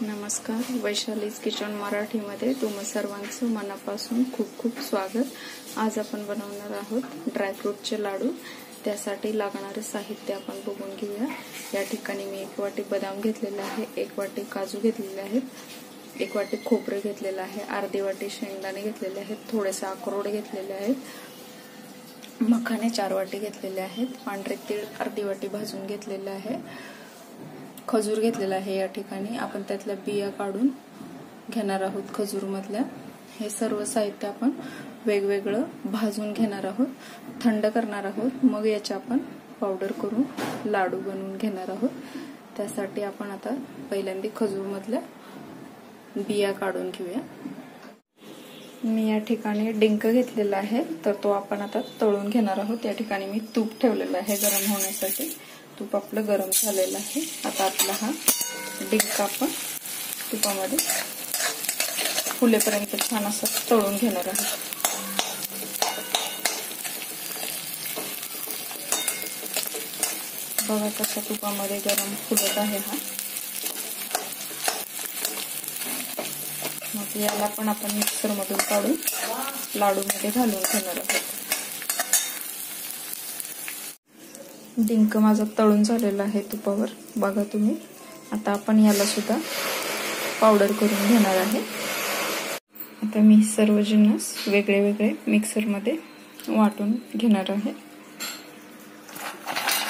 नमस्कार, वैशालीज किचन मराठीमध्ये तुम्हा सर्वांचं मनापासून खूप खूप स्वागत। आज आपण बनवणार आहोत ड्रायफ्रूटचे लाडू। त्यासाठी लागणारे साहित्य आपण बघून घेऊया। या ठिकाणी मी 1 वाटी बदाम घेतलेले आहे, 1 वाटी काजू घेतलेले आहेत, 1 वाटी खोबरे घेतलेले आहे, अर्धी वाटी शेंगदाणे घेतलेले आहेत, थोडेसे अक्रोड घेतलेले आहेत, मखाने 4 वाटी घेतलेले आहेत, पांढरे तीळ अर्धी वाटी भाजून घेतलेले आहे, खजूर घेतलेला आहे। या ठिकाणी आपण त्यातल्या बिया काढून घेणार आहोत खजूर मधल्या। हे सर्व साहित्य आपण वेगवेगळं भाजून घेणार आहोत, थंड करणार आहोत, मग याची आपण पावडर करून लाडू बनवून घेणार आहोत। त्यासाठी आपण आता पहिल्यांदा खजूर मधल्या बिया काढून घेऊया। मी या ठिकाणी डिंक घेतलेला आहे, तर तो आपण आता तळून घेणार आहोत। या ठिकाणी मी तूप ठेवलेलं आहे गरम होण्यासाठी। तूप आपलं गरम झालेलं आहे। आता आपला हा डिंक आपण तुपामध्ये फुलेपर्यंत छान असं तळून घेणार आहोत। बघा कसा तुपामध्ये गरम फुलत आहे हा। मग याला पण आपण मिक्सर मधून काढून लाडू मध्ये घालून घेणार आहोत। डिंक माझा तळून झालेला आहे तुपावर, बघा तुम्ही। आता आपण याला सुद्धा पावडर करून घेणार आहे। आता मी सर्व जिन्नस वेगळे वेगळे मिक्सर मध्ये वाटून घेणार आहे।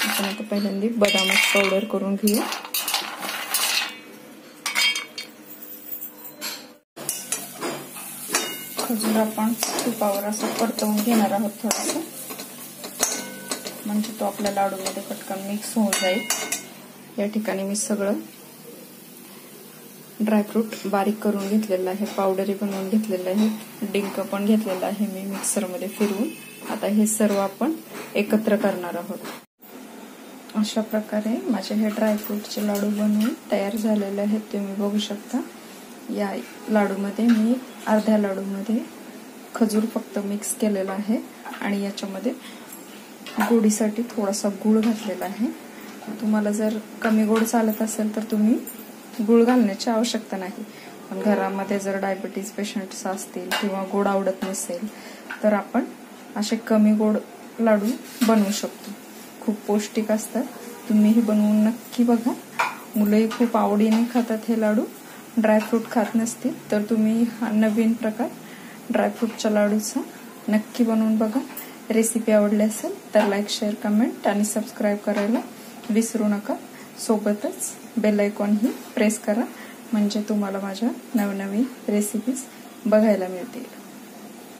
आपण आता पहिल्यांदा बदामाची पावडर करून घेऊ। खजूर आपण तुपावर असं परतवून घेणार आहोत थोडंसं, म्हणजे तो आपल्या लाडू मध्ये पटकन मिक्स होऊन जाईल। या ठिकाणी मी सगळं ड्रायफ्रूट बारीक करून घेतलेलं आहे, पावडरी बनवून घेतलेलं आहे, डिंक पण घेतलेला आहे मी मिक्सर मध्ये फिरवून। आता हे सर्व आपण एकत्र करणार आहोत। अशा प्रकारे माझे हे ड्रायफ्रूटचे लाडू बनवून तयार झालेले आहेत, तुम्ही बघू शकता। या लाडू मध्ये मी अर्ध्या लाडू मध्ये खजूर फक्त मिक्स केलेला आहे आणि याच्यामध्ये गोडीसाठी थोडासा गूळ घातलेला आहे। तुम्हाला जर कमी गोड चालत असेल तर तुम्ही गूळ घालण्याची आवश्यकता नाही, पण घरामध्ये जर डायबिटीज पेशंट्स असतील किंवा गोड आवडत नसेल तर आपण असे कमी गोड लाडू बनवू शकतो। खूप पौष्टिक असतात, तुम्ही हे बनवून नक्की बघा। मुलंही खूप आवडीने खातात हे लाडू। ड्रायफ्रूट खात नसतील तर तुम्ही हा नवीन प्रकार ड्रायफ्रूटच्या लाडूचा नक्की बनवून बघा। रेसिपी आवडली असेल तर लाईक, शेअर, कमेंट आणि सबस्क्राईब करायला विसरू नका। सोबतच बेल आयकॉन ही प्रेस करा, म्हणजे तुम्हाला माझ्या नवनवीन रेसिपीज बघायला मिळतील।